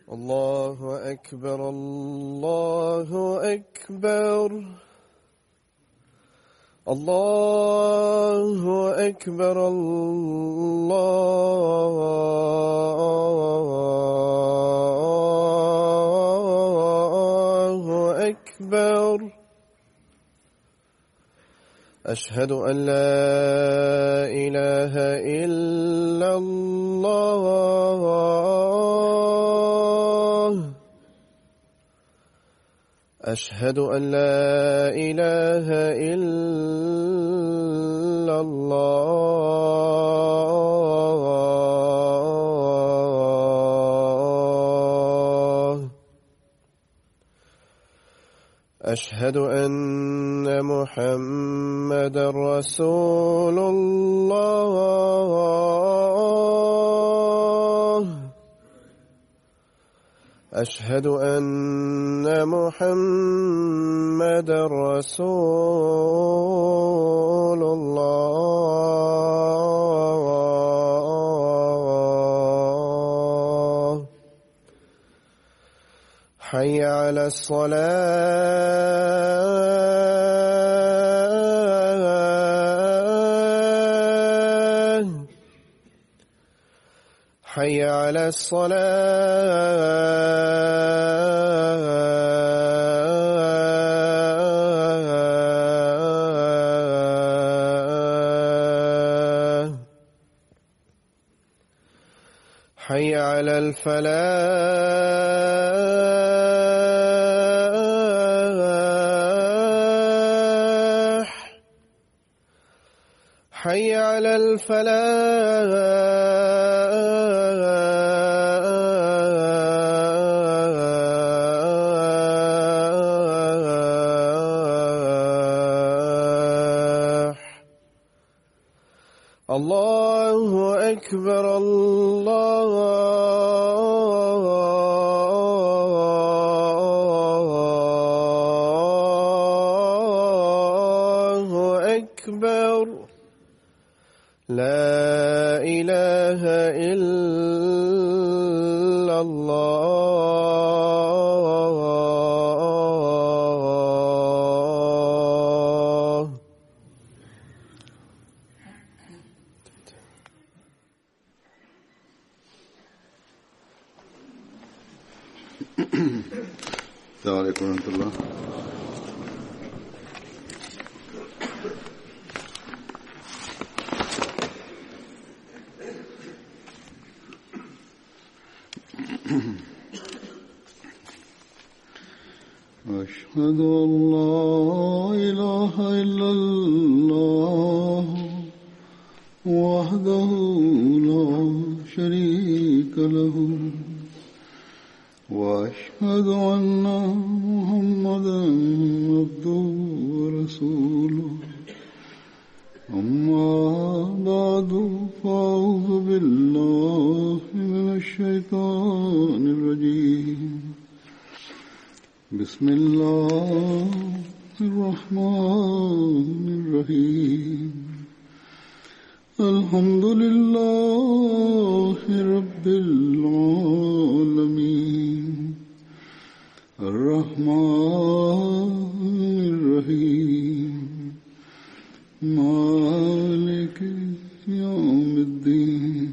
الله أكبر الله أكبر الله أكبر الله أكبر أشهد أن لا إله إلا الله أشهد أن لا إله إلا الله أشهد أن محمدًا رسول الله أشهد أن محمدًا رسول الله حي على الصلاة حي على الصلاة حي على الفلاح حي على الفلاح الله أكبر الله أكبر لا إله إلا الله السلام عليكم ورحمة الله. أشهد أن لا إله إلا الله وحده لا شريك له وأشهد أن محمدًا عبده ورسوله أما بعد فأعوذ بالله من الشيطان الرجيم بسم الله الرحمن الرحيم الحمد لله رب العالمين الرحمن الرحيم مالك يوم الدين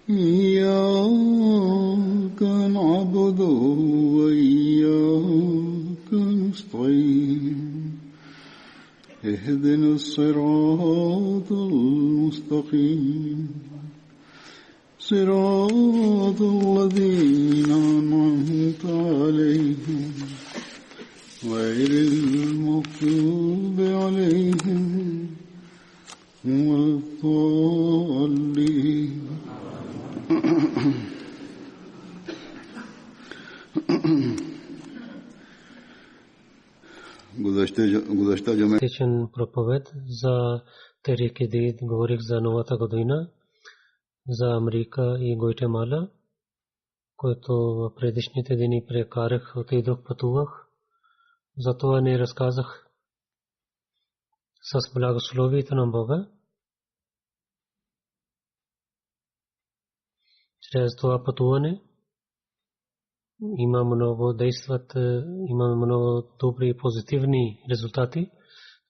إياك نعبد وإياك نستعين اهدنا الصراط المستقيم صراط الذين أنعمت عليهم غير المغضوب عليهم ولا الضالين. Течен проповед за Тарик Дид, говорих за новата година, за Америка и Гватемала, който в предишните дни прекарах, отидох, пътувах. Затова не разказах с благословието на Бога. Чрез това пътуване има много действат, има много добри позитивни резултати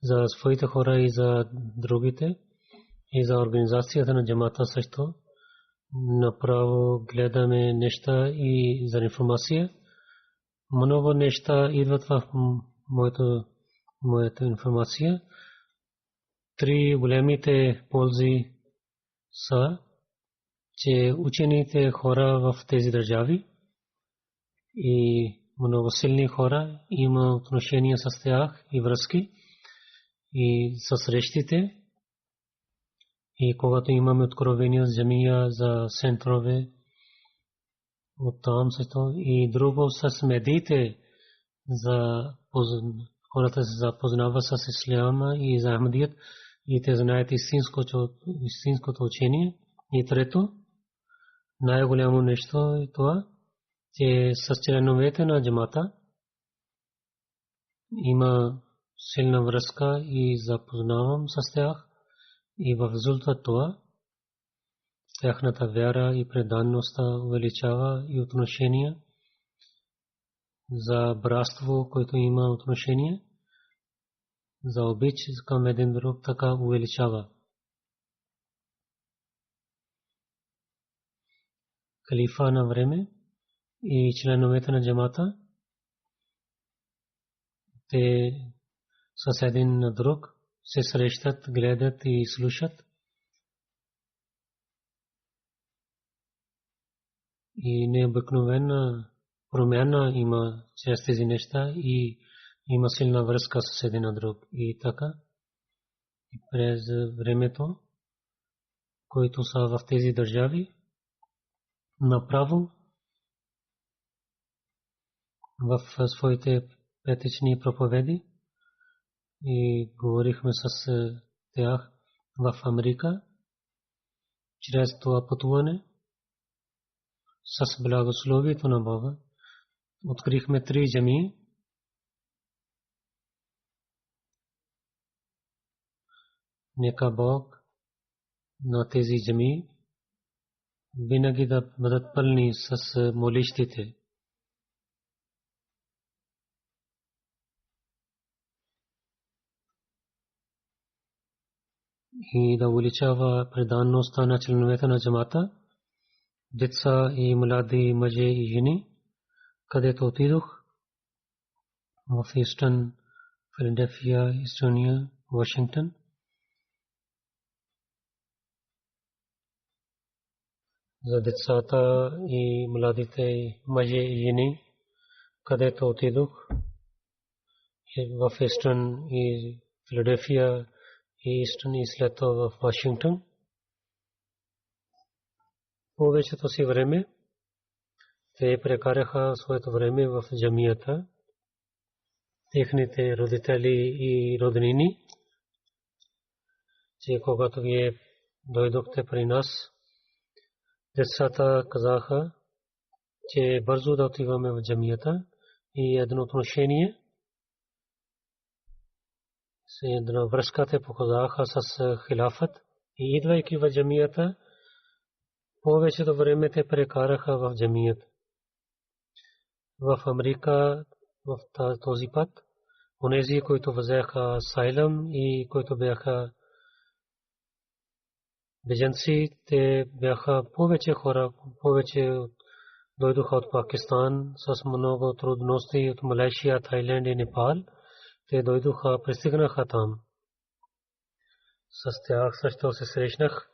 за своите хора и за другите и за организацията на джамата също. Направо гледаме неща и за информация. Много неща идват в моята информация. Три големите ползи са, че учените хора в тези държави и много силни хора има отношения с тях и връзки и с срещите. И когато имаме откровения с джамия за центрове, оттам също и друго с медиите за хората се запознава с исляма и за Ахмадият и те знаят истинското учение. И трето, най-голямо нещо е това, че с членовете на джамата има силна връзка и запознавам с тях и в резултат това тяхната вяра и преданността увеличава и отношения за братство, което има отношение за обич към един друг, така увеличава. Халифа на време и членовете на джамата те с един на друг се срещат, гледат и слушат. И необикновена промяна има чрез тези неща и има силна връзка с един на друг. И така, и през времето, които са в тези държави, направо в своите етични проповеди и говорихме с тях в Америка, чрез това пътуване, с благословието на Бога, открихме 3 джамии. Нека Бог на тези джамии винаги да бъдат пълни с молищите. И да увеличава преданността на членовете на джамата, деца и млади мъже и жени, където отидох в Истън, Филаделфия, Естония, Вашингтон. За децата и младите мъже и жени, където отидох в Истън и Филаделфия и Истън и след това в Вашингтон. Повечето си време те прекараха своето време в джамията. Техните родители и роднини, че когато вие дойдохте при нас, децата казаха, че бързо да отиваме в джамията и едно отношение се една връзка те показаха с хилафът и идвайки в джамията, повечето време те прекараха в джамията. В Америка в този път, онези, които взеха асайлъм и които бяха бежанци, те бяха повече хора, повече дойдоха от Пакистан с много трудности от Малайзия, Тайланд и Непал. Те дойдоха, пристигнаха там. С тях също се срещнах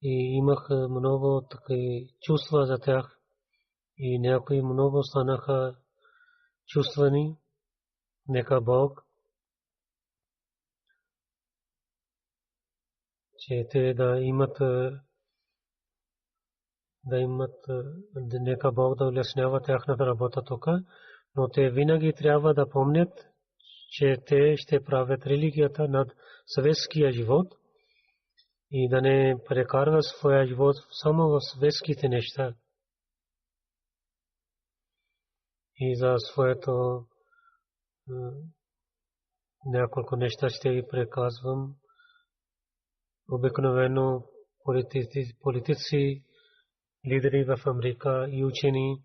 и имах много такива чувства за тях и някои много станаха чувствани. Нека Бог, че те да имат, нека Бог да улеснява тяхната работа тук, но те винаги трябва да помнят, че те ще правят религията над светския живот и да не прекарват своя живот само в светските неща. И за своето няколко неща ще ви преказвам. Обикновено политици, лидери в Америка и учени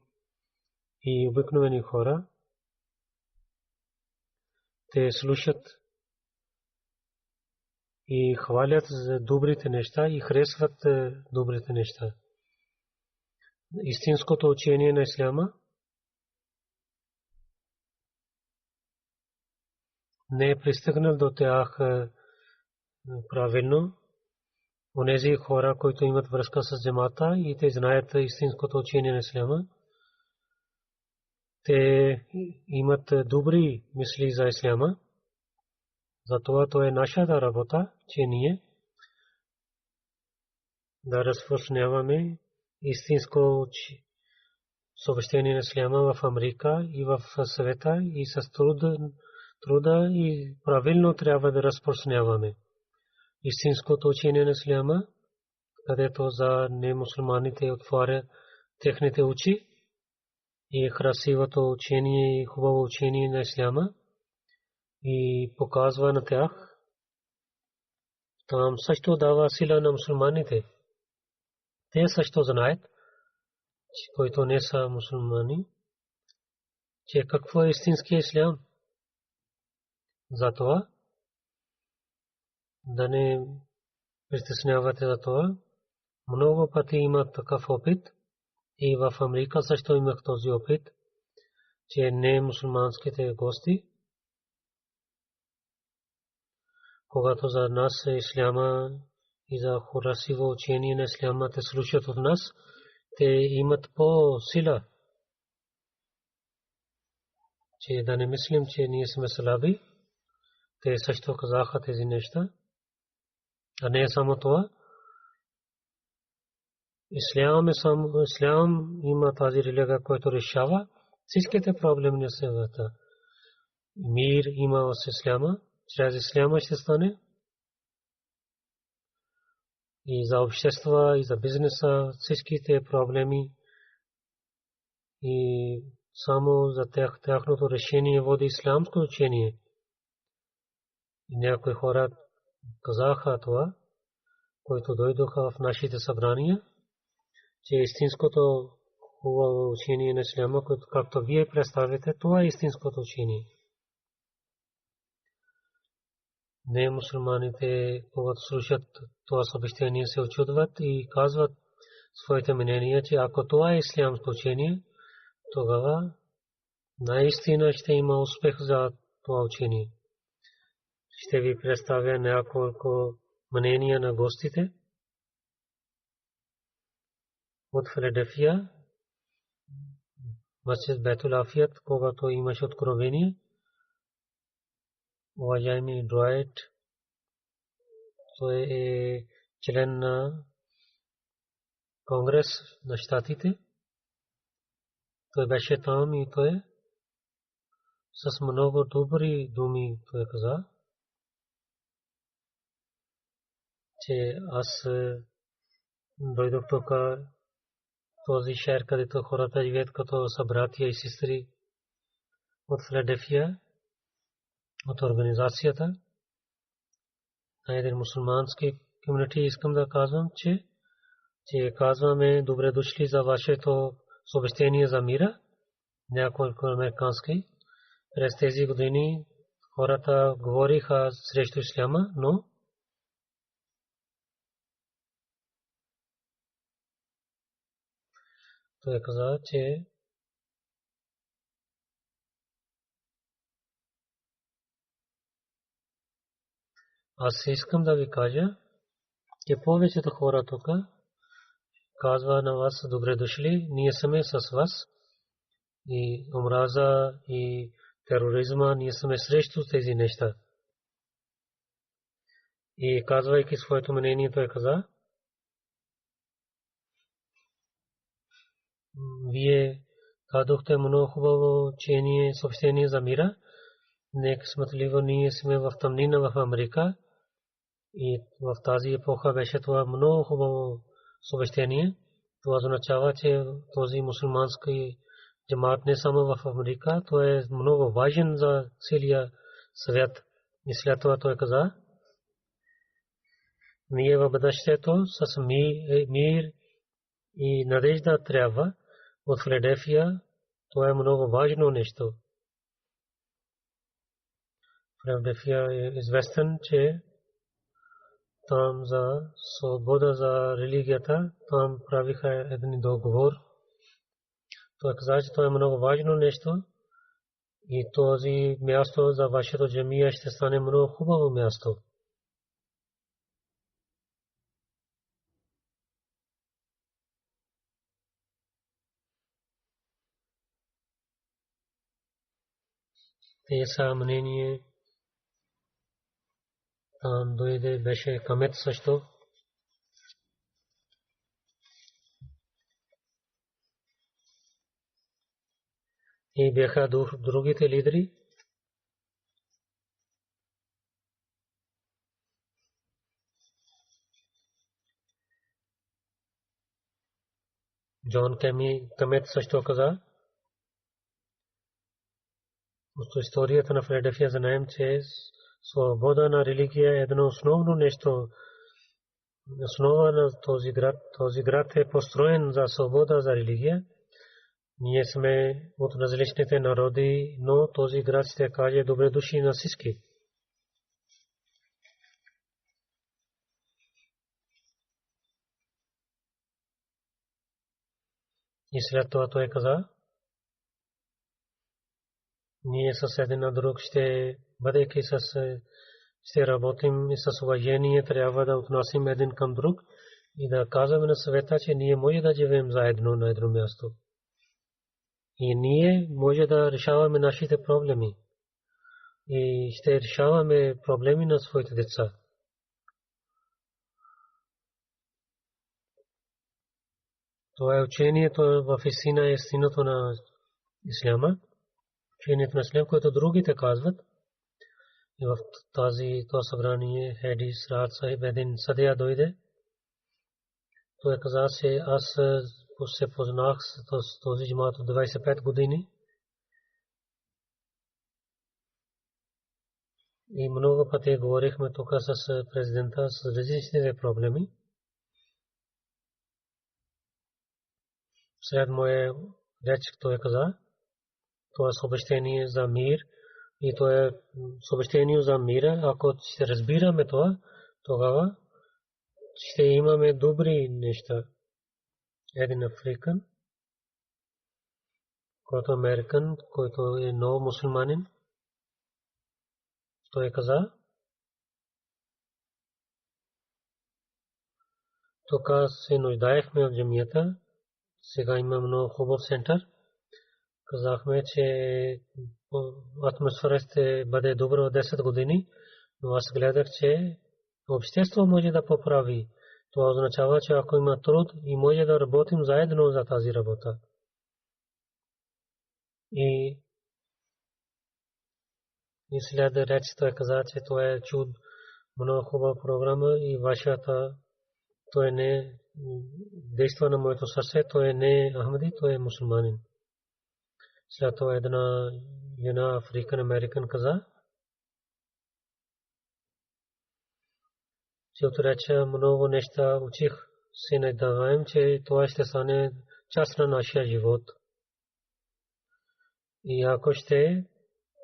и обикновени хора. Те слушат и хвалят за добрите неща и харесват добрите неща. Истинското учение на исляма не е пристигнал до тях правилно. Онези хора, които имат връзка с джамата и те знаят истинското учение на исляма, те имат добри мисли за исляма. Затова то е нашата работа, че ние да разпространяваме истинско съобщение на исляма в Америка и в света и с труда и правилно трябва да разпространяваме истинското учение на исляма, където за немусулманите отваря техните очи и красивото учение и хубаво учение на исляма и показва на тях. Там също дава сила на мусулманите. Те също знаят, които не са мусулмани, че какво е истинския ислям. Затова да не притеснявате за това. Много пъти има такъв опит и в Америка също имах този опит, че не мусулманските гости, когато за нас исляма и за красиво учение на исляма те слушат от нас, те имат по-сила, че да не мислим, че ние сме слаби. Те също казаха тези неща. А не само това. Ислям има тази религия, която решава всичките проблеми на света. Мир има с исляма. Чрез исляма ще стане. И за общества, и за бизнеса, всичките проблеми. И само за тяхното решение води ислямско учение. И някои хора казаха това, които дойдоха в нашите събрания, че истинското хубаво учение на исляма, както вие представите, това е истинското учение. Не мусулманите, когато слушат това съобщение, се очудват и казват своите мнения, че ако това е ислямско учение, тогава наистина ще има успех за това учение. Ще ви представя няколко мнения на гостите от Филаделфия, Масджид Бейтул Афият, когато имаше откровение. Уважаеми Дуайт, той е член на Конгрес на щатите. Той беше там и той с много добри думи той каза, че аз дойдох тук този шахър, където хората живеят като са братя и сестри от Филаделфия, от организацията на един мусулмански комьюнити. Искам да казвам, че казваме добре дошли за вашето съобщение за мира. Няколко американски. През тези години хората говориха срещу исляма, но той каза, че аз искам да ви кажа, че повечето хора тук казва на вас добре дошли, ние сме с вас и омраза и тероризма, ние сме срещу тези неща. И казвайки своето мнение, той каза, вие дадохте много хубаво учение, съобщение за мира. Нека смътливо ние сме в тъмнина в Америка и в тази епоха беше това много хубаво съобщение. Това означава, че този мусулмански джамат не само в Америка, той е много важен за целия свят. И след това той каза, ние в бъдещето с мир и надежда трябва от Филаделфия Това е много важно нещо. Филаделфия е известен, че там за свобода за религията, там правиха един договор. Той каза, че това е много важно нещо и този място за вашето джамия ще стане много хубаво място. Те са мнение, там дойде беше камет също. И бяха другите лидери. Джон Камет също каза. От историята на Филаделфия знаем, че свобода на религия е едно основно нещо. Основа на този град. Този град е построен за свобода за религия. Ние сме от различните народи, но този град ще каже добре души на всички. И след това той каза, ние с един на друг ще, бъдейки ще работим и с уважение, трябва да отнасим един към друг и да казваме на света, че ние може да живеем заедно на едно място. И ние може да решаваме нашите проблеми. И ще решаваме проблеми на своите деца. Това е учението в истина и истината на исляма. Учението на ислям, което другите казват. И в това събрание Хадис Рат Сахиб един съдия дойде. Той каза, че аз се познах с този джамаат от 25 години. И много пъти говорихме тук с президента с различните проблеми. След моя реч той каза, това е съобщение за мир и то е съобщение за мира. Ако ще разбираме това, тогава ще имаме добри неща. Един африкан, който е американ, който е нов мусулманин, той каза, тук се нуждаехме от джамията, сега има много хубав център. Казахме, че атмосфера ще бъде добра от 10 години, но аз гледах, че общество може да поправи. Това означава, че ако има труд и може да работим заедно за тази работа. И след реч той каза, че това е чуд, много хубава програма и вашата, той не действа на моето сърце, той не е Ахмади, той е мусулманин. След това една жена африкан-американ каза, че отрече много неща учих, се надявам, че това ще стане част на нашия живот. И ако ще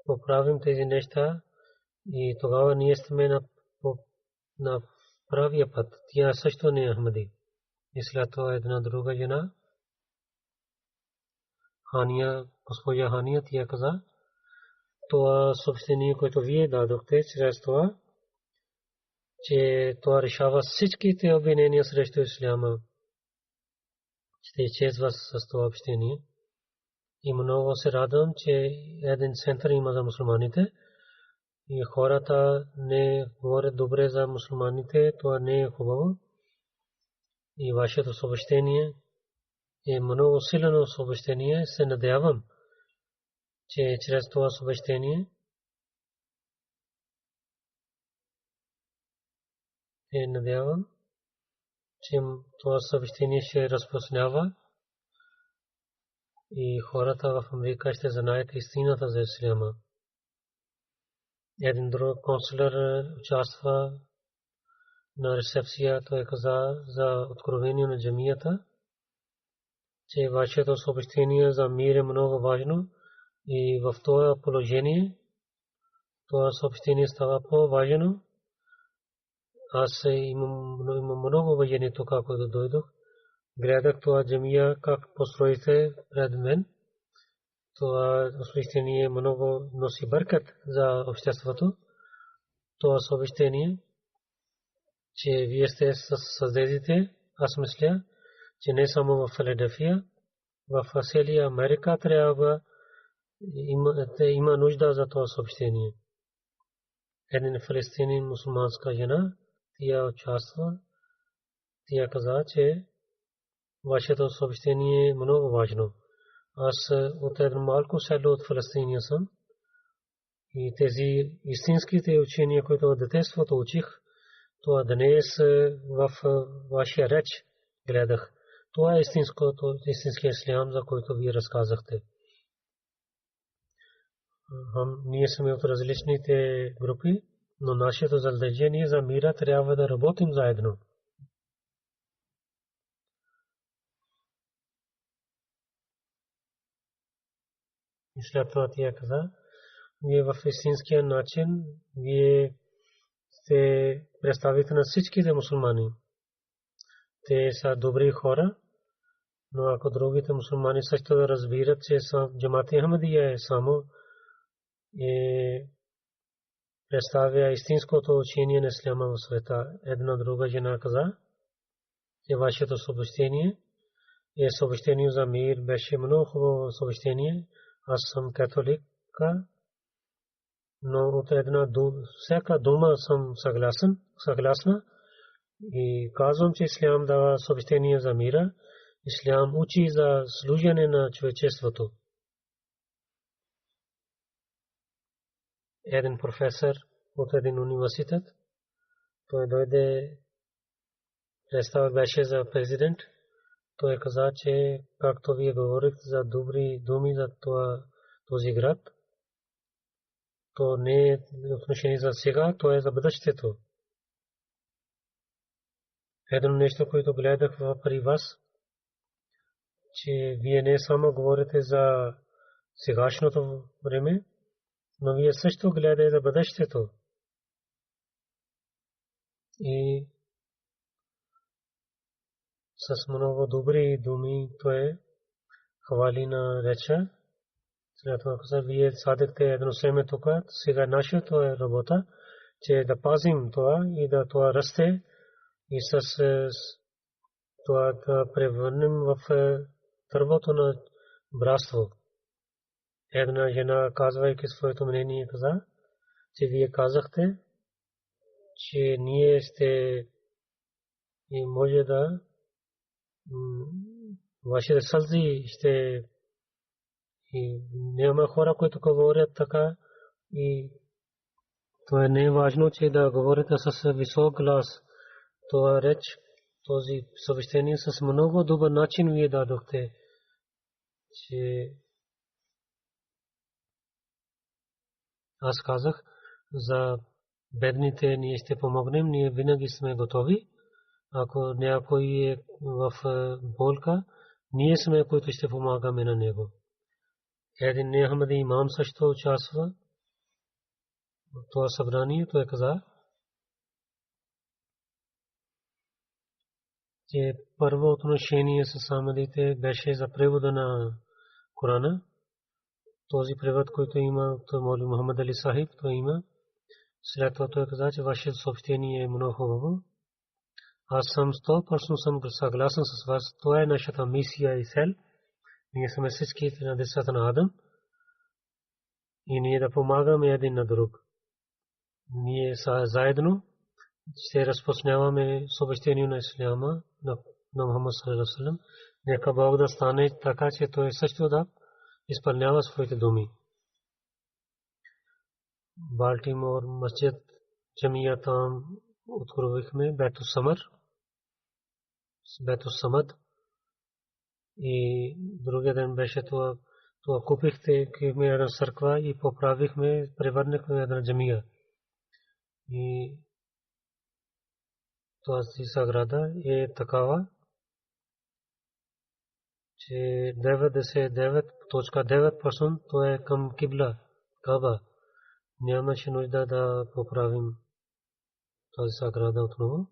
поправим тези неща, и тогава ние сме на правия път. Тя също не е Ахмади. И след това една друга жена, Хания, госпожа Хания, тя каза, това съобщение, което вие дадохте чрез това, че това решава всичките обвинения срещу исляма. Ще изчезва с това общение. И много се радвам, че един център има за мусулманите. И хората не говорят добре за мусулманите, това не е хубаво. И вашето съобщение е много силно съобщение. Се надявам, че чрез това съобщение надявам, че това съобщение ще разпространява и хората в Америка ще знаят истината за исляма. Един друг консулър участва на рецепция, той каза за откровение на джамията. че вашето съобщение за мир е много важно и в това положение това съобщение става по-важно. Аз имам много военни тук, когато дойдох. Гледах това джамия как построите пред мен. Това съобщение много носи бъркат за обществото. Това съобщение, че вие сте създадите, аз мисля, че не само в Филаделфия, в целия Америка трябва има нужда за това съобщение. Един фалестинин мусулманска жена, тя участва, тя каза, че вашето съобщение е много важно. Аз от едно малко село от Фалестиния съм и тези истинските учения, които от детството учих, това днес в вашия реч гледах. Това е истинския ислям, за който вие разказахте. Ние сме от различните групи, но нашето задължение за мира трябва да работим заедно. И след това тя каза, вие в истинския начин, вие сте представите на всичките мусулмани. Те са добри хора, но ако другите мусулмани също да разбират, че Джамат Ахмадия е само представя истинското учение на исляма в света. Една друга жена каза, че вашето съобщение е съобщение за мир, беше много хубаво съобщение. Аз съм католика, но от всяка дума съм съгласна и казвам, че ислям дава съобщение за мира. Ислям учи за служене на човечеството. Един професор от един университет, той дойде, беше за президент. Той каза, че както вие говорите за добри думи за този град, то не е отношение за сега, то е за бъдещето. Едно нещо, което гледах при вас, че вие не само говорите за сегашното време, но вие също гледате за бъдещето. И с много добри думи той хвали на реча. След това каза, вие садихте едно семе тук, сега нашето е работа, че да пазим това и да това расте и с това да превърнем в дървото на братство. Една жена, казвайки своето мнение, каза, че вие казахте, че ние сте и може да вашите сълзи ще и няма хора, които говорят така и това не е важно, че да говорите с висок глас. Това реч, този съобщение с много добър начин вие дадохте, че аз казах за бедните ние ще помогнем, ние винаги сме готови. Ако някой е в болка, ние сме, които ще помагаме на него. Един неахмади имам също участва в това събрание. Той каза, че първо отношение с Ахмадите беше за превода на Корана. Този превод, който има от Маули Мухаммад Али Сахиб, той има. След това той каза, че вашето съобщение е много хубаво. Аз съм 100% съгласен с вас. Това е нашата мисия и цел. Ние сме всички на децата на Адам и ние да помагаме един на друг. Ние заедно ще разпространяваме съобщение на исляма на Мухаммад саллаллаху алейхи ва саллям. Нека Бог да стане така, че той също да изпълнява своите думи. Балтимор масджид джамия там откровихме Бету Самад и другия ден беше това купихте една църква и поправихме, превърнахме една джамия. И тази сграда е такава, че 99.9% то е към кибла, Каба. Нямаше нужда да поправим тази сграда отново.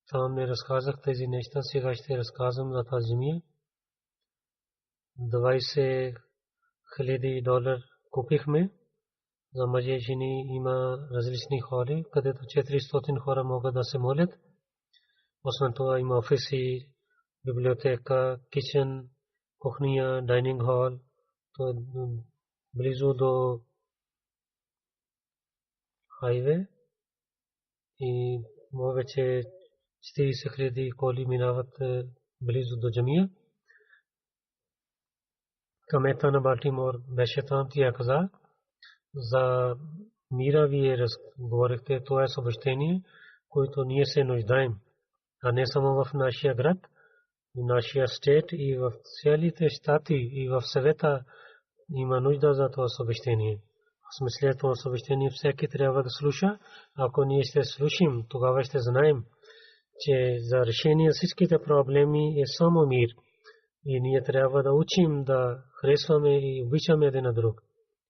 Там не разказах тези неща, сега ще разказвам за тази земя. $20,000 купихме. За мъже и жени има различни хори, където 400 хора могат да се молят. Освен това има офиси, библиотека, кичен, кухня, дайнинг хол. То е близо до хайве и повече 40,000 коли минават близо до джамия. Камета на Балтимор беше там, тя каза, за мира вие разговорихте, това е съобщение, което ние се нуждаем, а не само в нашия град, в нашия стейт и в целите щати и в съвета има нужда за това съобщение. В смисъл това съобщение всеки трябва да слуша. Ако ние ще слушим, тогава ще знаем, че за решение всичките проблеми е само мир. И ние трябва да учим да харесваме и обичаме един на друг.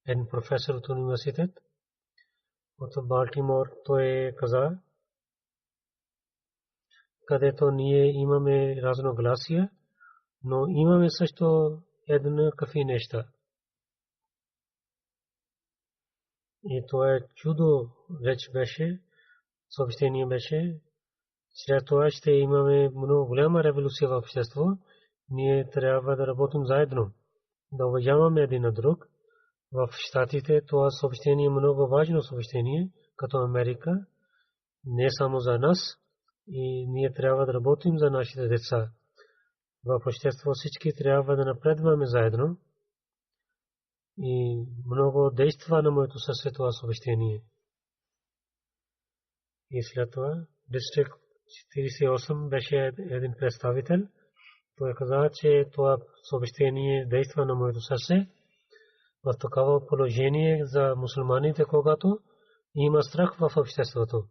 Един професор от университет от Балтимор, той каза, където ние имаме разногласия, но имаме също еднакви неща. И това е чудо реч беше, съобщение беше. След това ще имаме много голяма революция в общество. Ние трябва да работим заедно, да уважаваме един на друг. В щатите това съобщение е много важно съобщение, като Америка, не само за нас, и ние трябва да работим за нашите деца. В общество всички трябва да напредваме заедно и много действа на моето сърце това съобщение. И след това Дистрикт 48 беше един представител. Той каза, че това съобщение действа на моето сърце в такава положение за мусулманите, когато има страх в обществото.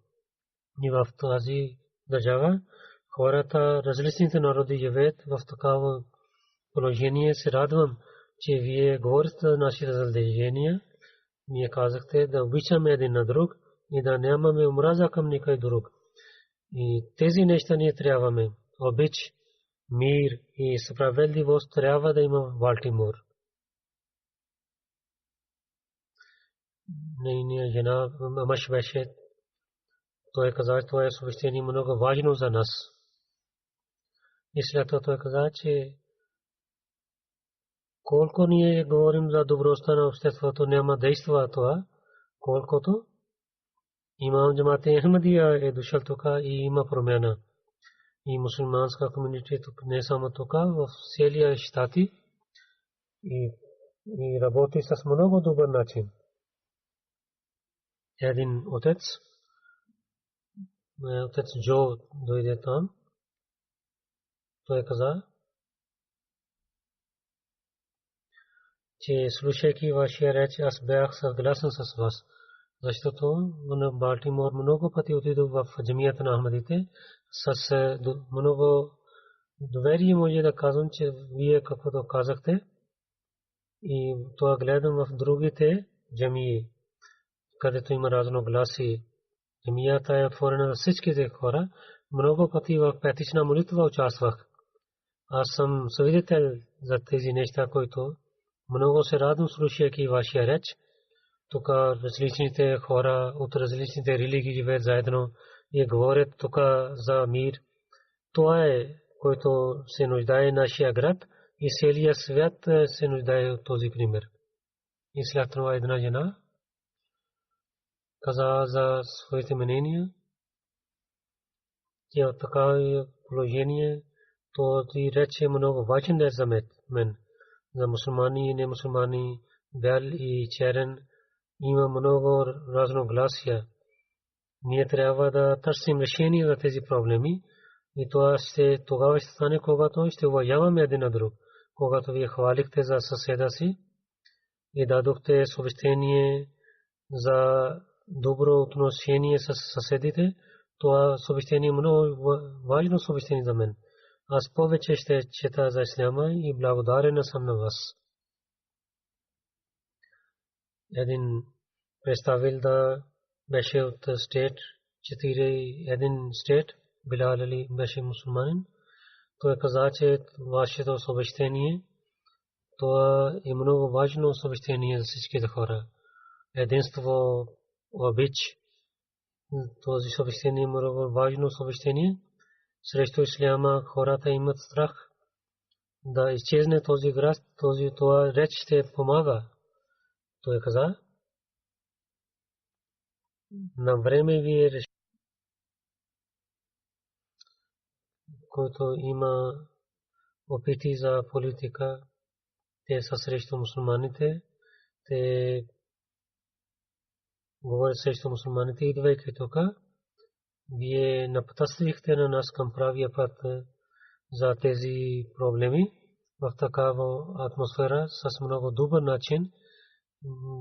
И в тази държава хората, различните народи живеят в такава положение. Се радвам, че вие говорите за нашите задължения. Ние казахте да обичаме един на друг и да нямаме омраза към никой друг. И тези неща ние трябваме. Обич, мир и справедливост трябва да има в Балтимор. Нейния жена мъж беше. Той каза, че това е съобщение много важно за нас. И след това той каза, че колко ние говорим за добростта на обществото, няма действа това, колкото имам Джамат-и Ахмадия е дошъл тук и има промяна. И мусулманска комьюнити тук не само тук, в целия щати и работи с много добър начин. Един отец Джо дойде там. Той каза, че слушайки вашия реч, аз бях съгласен с вас. Защото в Балтимор много пъти отидох в джамията на Ахмадите с много доверие може да казвам, че вие каквото казахте и това гледам в другите джамии, където има разногласи. Джамията е отворена за всичките хора. Много пъти в петична молитва участвах. Аз съм свидетел за тези неща, които много се радвам слушайки вашия реч. Тук различните хора от различните религии живеят заедно и говорят тук за мир. Това е, който се нуждае нашия град и целият свят се нуждае от този пример. И след това една жена каза за своите мнения, че от такава положение този реч е много важен за мен. За мусулмани и немусулмани, бял и черен, има много разногласия. Ние трябва да търсим решение за тези проблеми и това тогава ще стане, когато ще уважаваме един на друг. Когато вие хвалихте за съседа си и дадохте съобщение за добро отношение с съседите, това съобщение е много важно съобщение за мен. Аз повече ще чета за исляма и благодарен съм на вас. Един представил да беше от стейт, 4-1 стейт, Билал Али беше мусулманин. Той каза, че вашето съобщение, това е много важно съобщение за всичките хора. Единство, обич, този съобщение е много важно съобщение. Срещу исляма хората имат страх да изчезне този град, това реч ще помага. Той каза, на време ви е, който има опити за политика, те са срещу мусулманите, те говорят срещу мусулманите, идвайки тук. Вие напътствахте на нас към правия път за тези проблеми в такава атмосфера с много добър начин.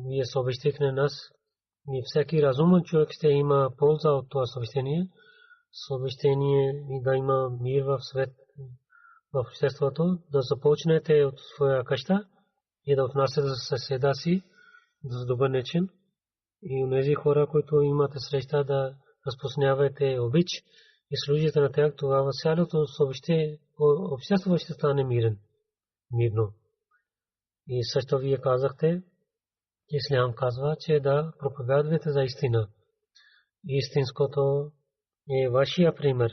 Вие съобщихте на нас и всеки разумен човек ще има полза от това съобщение. Съобщение и да има мир в свет, в обществото, да започнете от своя къща и да отнасяте за съседа си за добър начин. И онези хора, които имате среща, да разпространявате обич и служите на тях, тогава цялото общество ще стане мирно. И също вие казахте, ислям казва, че да проповядвате за истина. Истинското е вашия пример.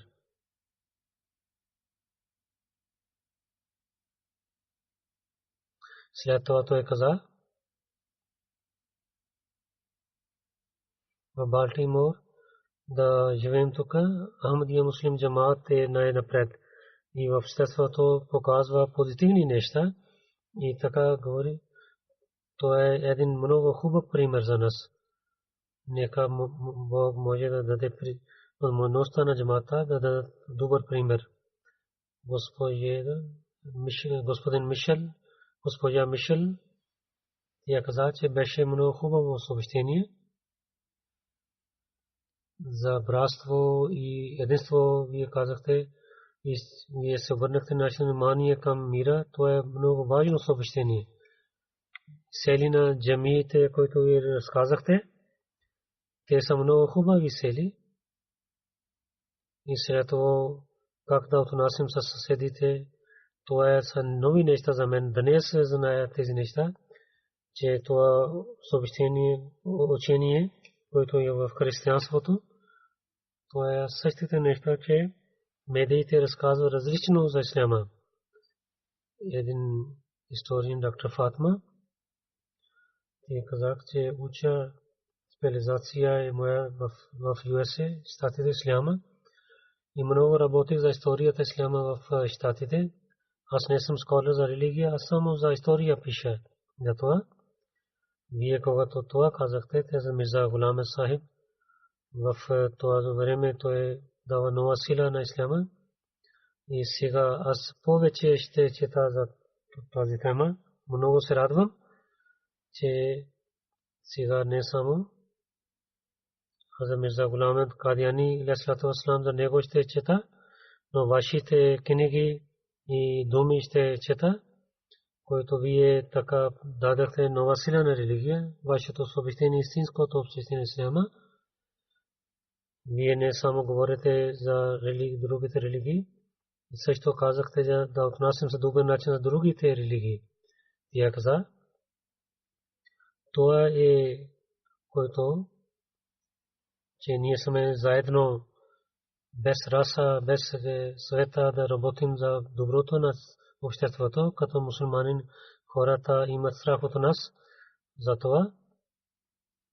След това той каза, в Балтимор да живеем тук, Ахмадия муслим джамаат е най-напред и в обществото показва позитивни неща и така говори. Това е един много хубав пример за нас. Нека Бог може да даде възможността на джамаата да даде добър пример. Господин Мишел, госпожа Мишел, тя каза, че беше много хубаво съобщение за братство и единство. Вие казахте и вие се обърнахте нашето внимание към мира. Това е много важно съобщение. Сели на джамиите, които ви разказахте, те са много хубави сели. И след това как да отнасим с съседите, това са нови неща за мен. Днес зная тези неща, че това съобщение, учение, което е в християнството, това е същите неща, че медиите разказват различно за исляма. Един историен, доктор Фатма, тя казах, че уча специализация е моя в USA, щатите исляма. И много работих за историята исляма в щатите. Аз не съм сколяр за религия, аз само за история пиша. Затова вие когато това казахте, те за Мирза Гулам Сахиб, в това време той дава нова сила на исляма. И сега аз повече ще чета за тази тема. Много се радвам, че сега не само за Мирза Гулам Кадияни алейхиссалату вассалам за него ще чета, но вашите книги и думи ще чета, които вие така дадахте нова сила на религия, вашето съобщение истинското обществото на исляма. Вие не само говорите за другите религии, също казахте да отнасям за добър начин за другите религии. Тя каза, това е което, че ние сме заедно без раса, без света да работим за доброто на обществото, като мусулманин хората имат страх от нас. Затова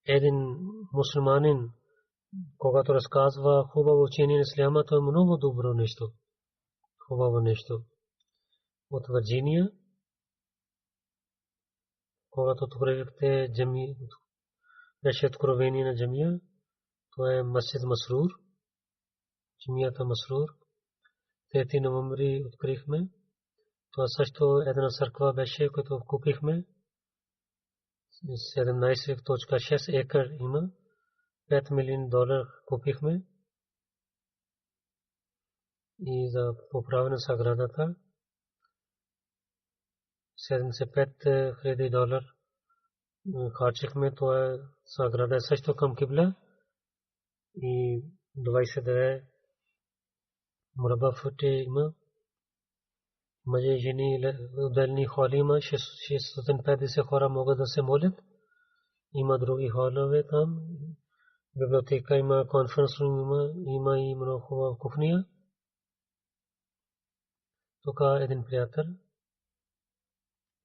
един мусулманин, когато разказва хубаво учение на исляма, то е много добро нещо. Хубаво нещо. От Вирджиния, когато откривахте джами, беше откровение на джамия, това е Масджид Масрур, джамията Масрур. 3 ноември открихме. Това също една църква беше, която купихме. 17.6 екър има. $5 милиона купихме. и за поправяне сградата. $75,000 харчихме. Това сграда също към кибла и 29 мурабба футе има. Мъже и жени отделни холи има. 650 хора могат да се молят. Има други холове там. Библиотека има, конференц рум има и много хубава кухня. Тук един приятел,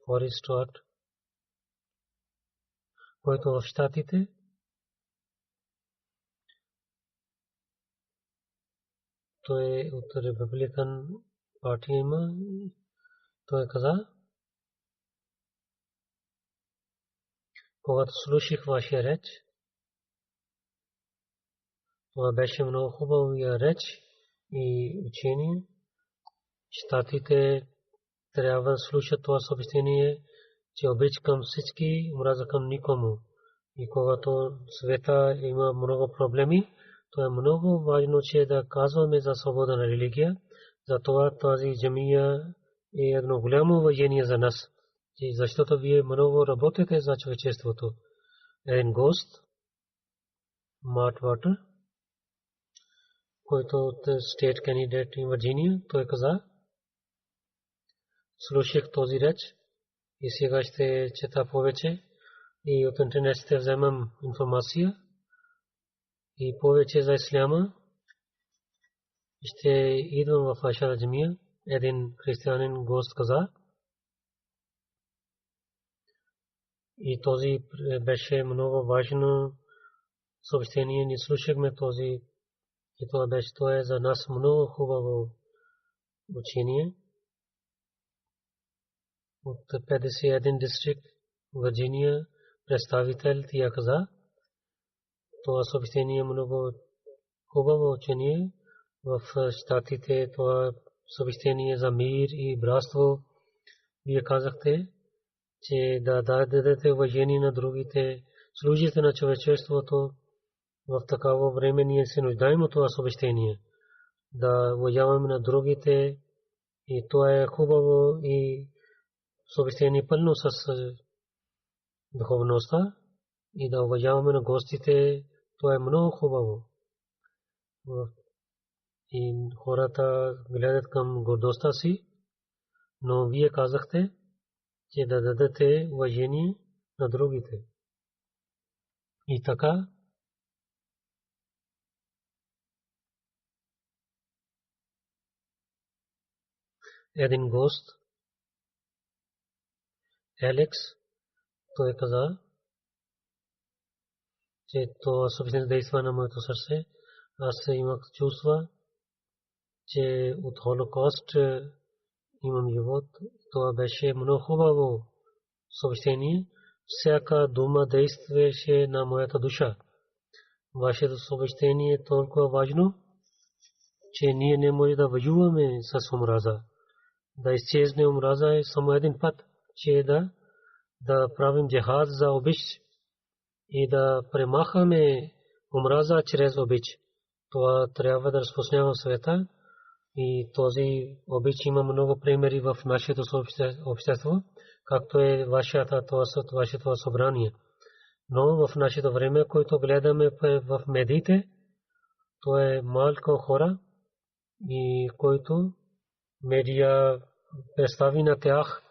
Форис Стюарт, който в Щатите, той е от Републикан партия има. Той каза, когато слушах вашия реч, това беше много хубава реч и учение. Щатите трябва да слушат това съобщение, че обич към всички, омраза към никому. И когато света има много проблеми, то е много важно, че да казваме за свобода на религия. Затова тази джамия е едно голямо уважение за нас. Защото вие много работите за човечеството. Един гост, Март Ватър, който от стейт кандидат в Вирджиния, той каза, слушах този реч и сега ще чета повече и от интернет ще вземам информация и повече за исляма. Ще идвам в вашата джамия. Един християнин гост каза. И този беше много важно съобщение. Ние слушахме този и това беше, това е за нас много хубаво учение. От 51 дистрикт Вирджиния представител тя каза. Това съобщение е много хубаво учение. В Щатите това съобщение за мир и братство. Вие казахте, че да дадете уважение на другите, служите на човечеството. В такава време ние се нуждаем от това съобщение. Да уважаваме на другите и това е хубаво и съобщение пълно с духовността и да уважаваме на гостите. Това е много хубаво. И хората гледат към гордостта си, но вие казахте, че да дадете уважение на другите. И така, един гост, Алекс, той каза, че това съобщение действа на моето сърце. Аз имах чувства, че от Холокост имам живот. Това беше много хубаво съобщение. Всяка дума действаше на моята душа. Вашето съобщение е толкова важно, че ние не можем да воюваме с омраза. Да изчезне омраза е само един път, че да правим джихад за обич и да премахаме омраза чрез обич. Това трябва да разпространява в света. И този обич има много примери в нашето общество, както е вашето събрание. Но в нашето време, което гледаме в медиите, то е малко хора, и който медия представи на тях.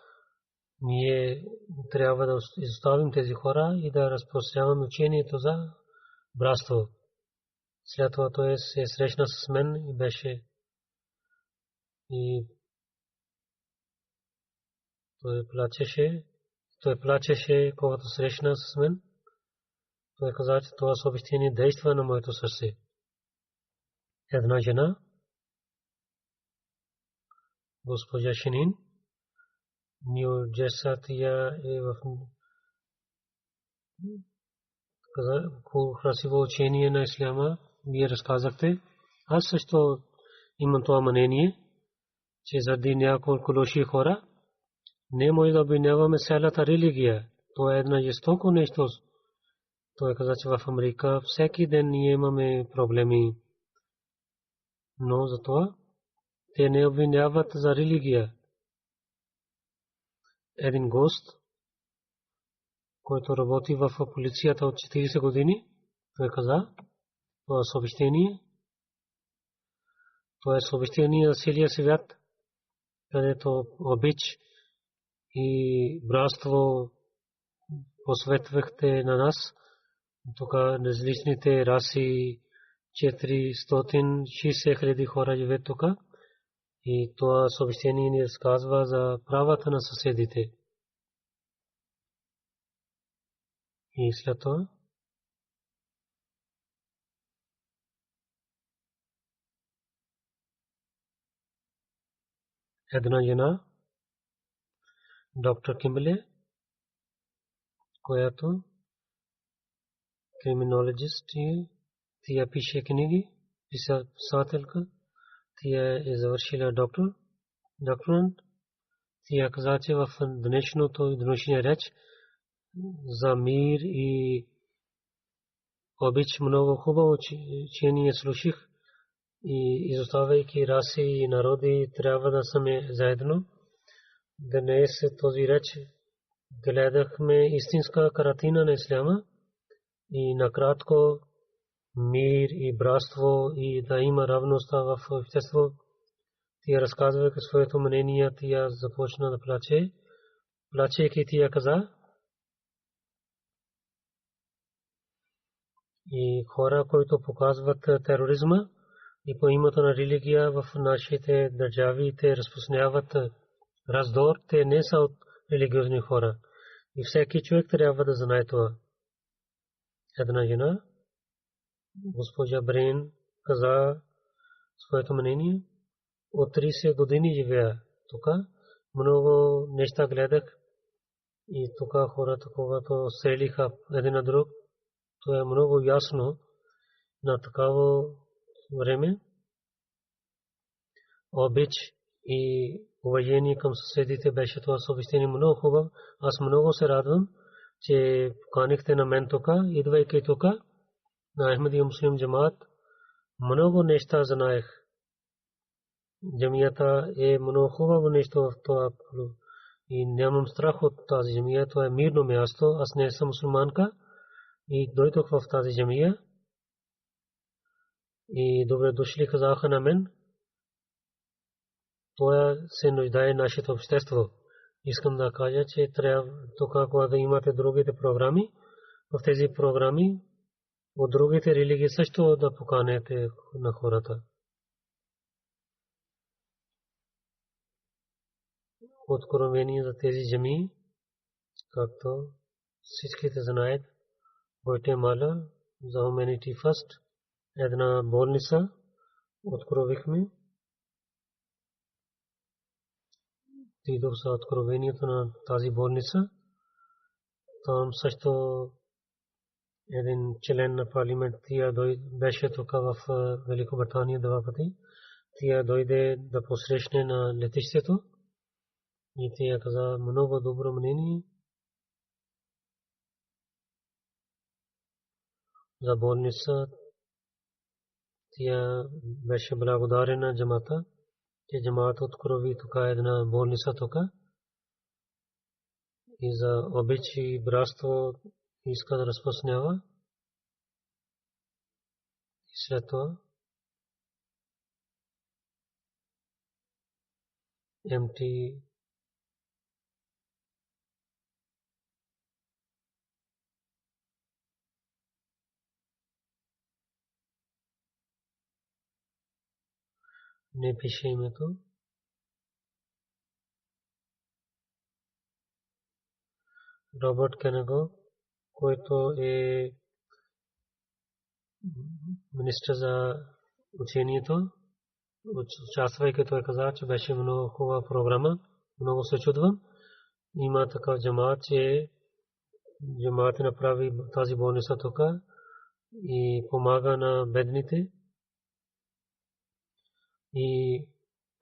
Ние трябва да изоставим тези хора и да разпространяваме учението за братство. След това той се срещна с мен и беше и той плачеше, когато срещна с мен. Той каза, че това съобщение действа на моето сърце. Една жена, госпожа Шинин, Нью Джерсия е в красиво учение на исляма. Вие разказахте. Аз също имам това мнение, че заради няколко лоши хора не може да обвиняваме цялата религия. Това е една жестоко нещо. Той каза, че в Америка всеки ден ние имаме проблеми. Но за това те не обвиняват за религия. Един гост, който работи в полицията от 40 години, той каза, това съобщение за целия свят, където обич и братство посветвахте на нас. Тук различните раси, 460,000 хора живеят тук. И това съобщение ни разказва за правата на съседите. И след това една жена, доктор Кимбле, която криминологист е, тя пише книги, писателка, тя е завършила докторант. Тя каза, че в днешния реч за мир и обич много хубаво учение слушах. И изоставяйки раси и народи, трябва да сме заедно. Днес този реч гледахме истинска картина на исляма и накратко мир и братство и да има равност в общество. Тя разказвайки своето мнение, тя започна да плаче. Плачейки тя каза, и хора, които показват тероризма и по името на религия в нашите държави, те разпространяват раздор, те не са от религиозни хора. И всеки човек трябва да знае това. Една жена, госпожа Брейн, каза своето мнение. От 30 години живея тук. Много неща гледах. И тук хората, когато стрелиха един на друг, то е много ясно на такава време. Обич и уважение към съседите беше това съобщение много хубаво. Аз много се радвам, че поканихте на мен тук, идвайки тук на Ахмадия муслим джамаат. Много неща знаех. Джамията е много хубаво нещо в това. И нямам страх от тази джамия. Това е мирно място. Аз не съм мусулманка. И дойдох в тази джамия. И добре дошли казаха на мен. Това се нуждае нашето общество. Искам да кажа, че трябва тук, когато имате другите програми, в тези програми от другите религии също да поканете на хората. Откровение за тези джамии, както всичките знаят, Гватемала за Humanity First, една болница откровихме. Дойдох за откровението на тази болница. Там също един член на парламент беше тук в Великобритания 2 пъти. Тя дойде да посрещне на летището и тя каза много добро мнение за болница. Тя беше благодарена джамата, че джамата открови тук една болница тук и за обич и братство иска да разпространява. И след това МТ не пише името. Робърт Кенего, който е министър за учението, участвайки той каза, че беше много хубава програма. Много се чудвам. Има такъв джамаат, че джамаат направи тази болница тук и помага на бедните. И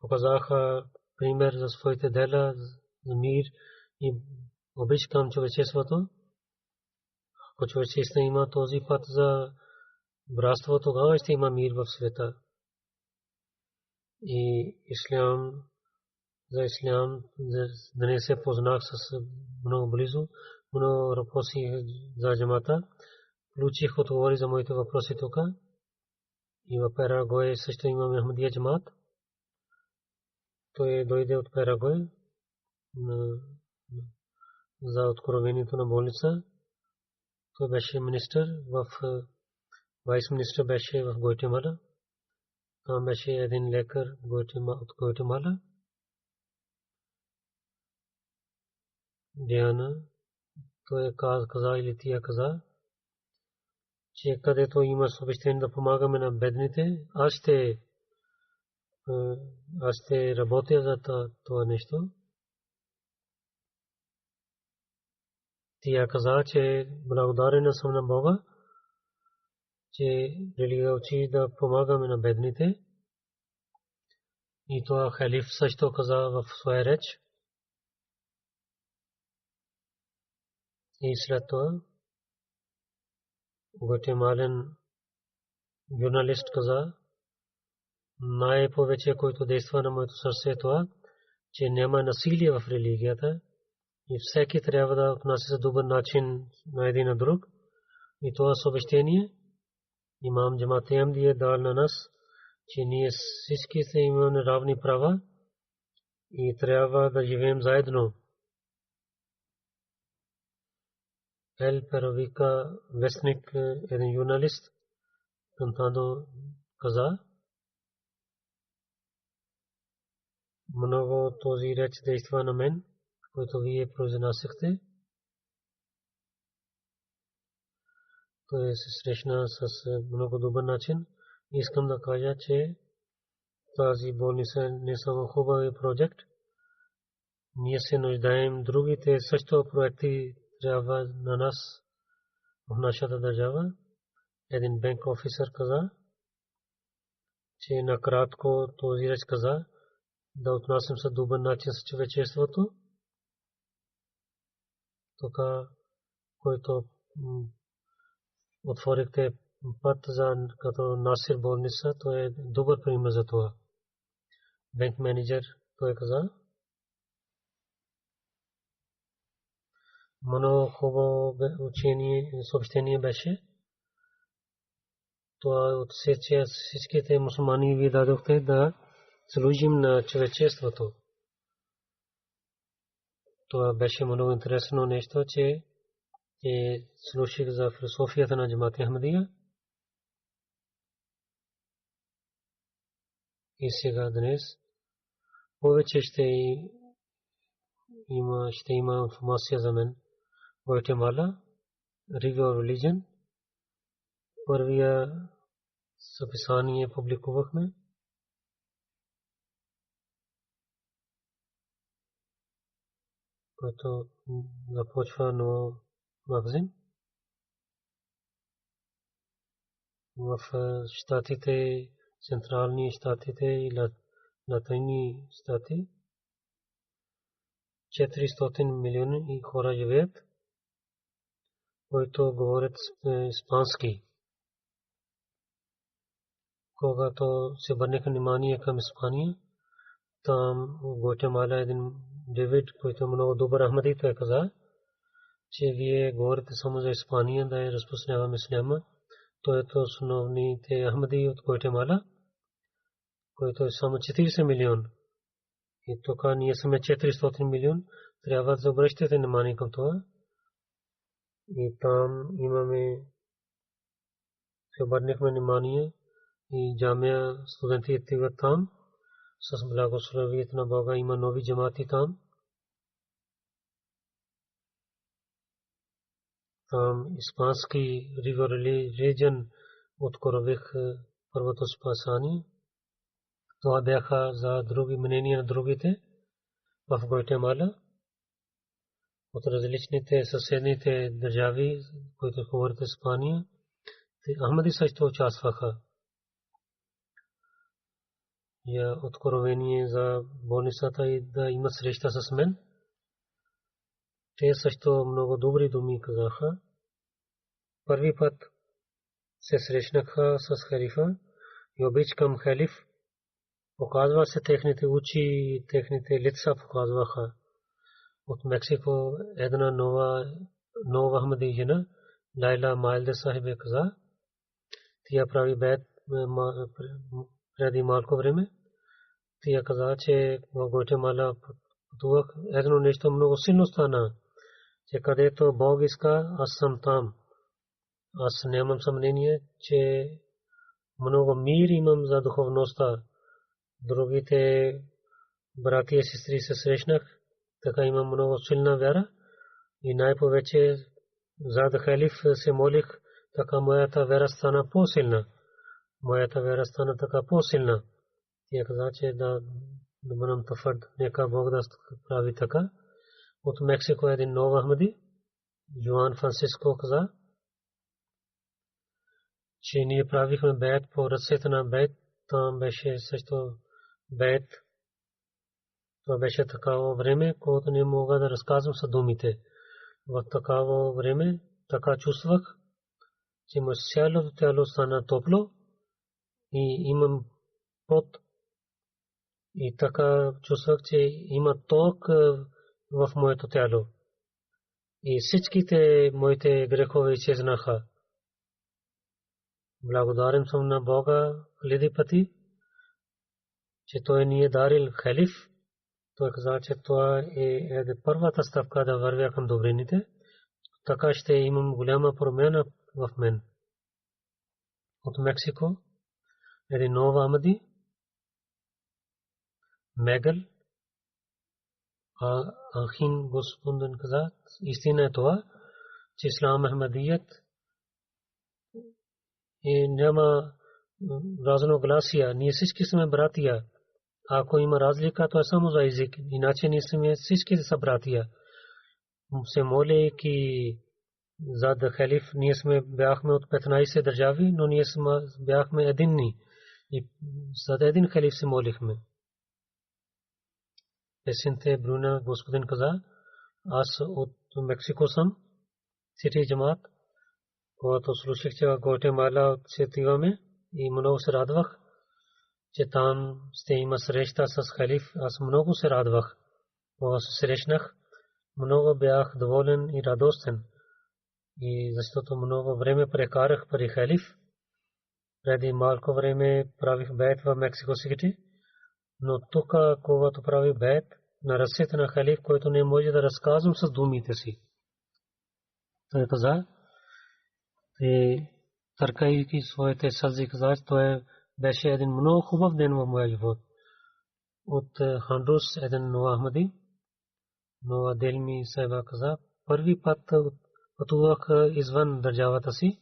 показаха пример за своите дела, за мир и обич към човечеството. Ако човечеството има този път за братство, тогава ще има мир в света. и ислям за ислям да не се познах с много близо, много въпроси за джамата. Получих отговори за моите въпроси тук. И в Парагвай също имаме Ахмадия джамат. Той дойде от Парагвай за откровението на болница. Той беше министър вайс министър беше в Гватемала. Там беше един лекар от Гватемала. Диана, той каза или тия каза, че където има съобщение да помагаме на бедните, аз ще работя за това нещо. Тя каза, че благодарен съм на Бога, че религия учи да помагаме на бедните. И това халиф също каза в своя реч. И след това гватемален журналист каза, най-повече, който действа на моето сърце, това, че няма насилие в религията и всеки трябва да отнася за добър начин на един на друг. И това съобщение имам Джамат Ахмади е дал на нас, че ние всички се имаме равни права и трябва да живеем заедно. Ел Паравика вестник, един журналист, Кантадо каза, много този реч действа на мен, който вие произнасяхте. Той се срещна с много добър начин. Искам да кажа, че тази болница не само хубав проект. Ние се нуждаем другите също проекти трябва на нас в нашата държава. Един банк офисър каза, че накратко този реч каза да отнасям се добър начин с човечеството. Тук, който отворихте път за като Насир болница, то е добър пример за това. Банк менеджер той каза, много хубаво учение, съобщение беше. Това от всичките мусулмани ви дадохте да служим на човечеството. Това беше много интересно нещо, че слушах за философията на Джамат Ахмадия. И сега днес повече ще има информация за мен. Гватемала, Review of Religion. Първия съписание публикувахме. Който започва нов магазин. В щатите, централни щатите и латинни щати 400 милиони хора живеят, които говорят испански. Когато се обърнеха внимание към Испания, там в Гватемала един Девид, който е много добър Ахмади, той каза, че вие говорите само за Испания, да я разпространяваме исляма. Той е основните Ахмади от Гватемала, който е само 40 милион. И тук ние сме 400 милион. Трябва да обръщате внимание към това. И там имаме, се обърнахме внимание и джамия студенти отиват там. С благословението на Бога има нови джамати там. Там испански River Religion открових първото спасание. Това бяха за други мнения на другите в Гватемала. От различните съседните държави, които говорят Испания, Ахмади също участваха. Я откровение за болницата и да има среща с мен. Те също много добри думи казаха. Първи път се срещнаха с халифа и обич към халиф Показва се техните очи, техните лица показваха. От Мексико една нова Ахмади жена, Лайла Майлде Сахибе каза, тя прави бед преди малко време. Тя каза, че в Гватемала пътувах. Едно нещо много силно стана, че където Бог иска, аз съм там. Аз нямам съмнение, че много мир имам за духовността. Другите брати и сестри се срещнах, така имам много силна вяра и най-повече зад халиф се молих, така моята вяра стана по-силна. Моята вяра стана така по-силна. Тя каза, че да бъдем твърд, нека Бог да прави така. От Мексико един нов Ахмади, Йоан Франциско каза, че ние правихме бед по ръцете на бед, там беше също бед. Това беше такава време, когато не мога да разказвам с думите. В такава време така чувствах, че моето цялото тяло стана топло и имам пот. И така чувствах, че има ток в моето тяло. И всичките моите грехове изчезнаха. Благодарен съм на Бога хиляди пъти, че Той ни е дарил халиф. Той каза, че това е първата стъпка да вървя към добрините. Така ще имам голяма промяна в мен. От Мексико един нов Ахмади, Мегъл Ахин Господин каза, истина е това, че Ислам Ахмадият няма разногласия. Ние всички сме братия. Ако има разлика, то е само за език. Иначе ние сме всички са братия. Се молейки зад халиф, ние бяхме от 15 държави, но ние бяхме единни. И зад един халиф се молихме. Песенте Бруна Господин каза, аз от Мексико съм, Сити Джамат. Когато слушах, че в Гватемала отсетиваме и много се радвах, че там ще има среща с халиф, аз много се радвах. Когато се срещнах, много бях доволен и радостен. И защото много време прекарах при халиф, преди малко време правих бед в Мексико Сити, но тук, когато правих бед на ръцете на халиф, който не може да разказвам с думите си. Той каза, и търкайки своите сълзи каза, той беше един много хубав ден в моя живот. От Хандрус един нов Ахмади, нова Делми Сайба каза, първи път пътувах извън държавата си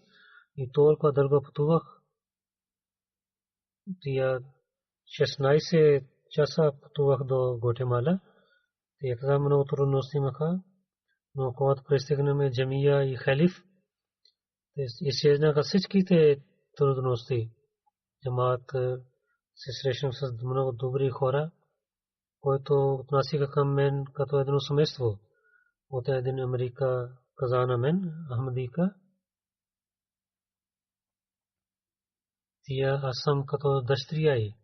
и толкова дълго пътувах. Тия 16 часа пътувах до Гватемала. Тия каза, много трудности имаха, но когато пристигнахме джамия и халиф, изчезнаха всичките трудности. Джамаат се срещнах с много добри хора, които отнасяха към мен като едно семейство. От един Америка каза на мен, Ахмадика, тия аз съм като дъщеря й.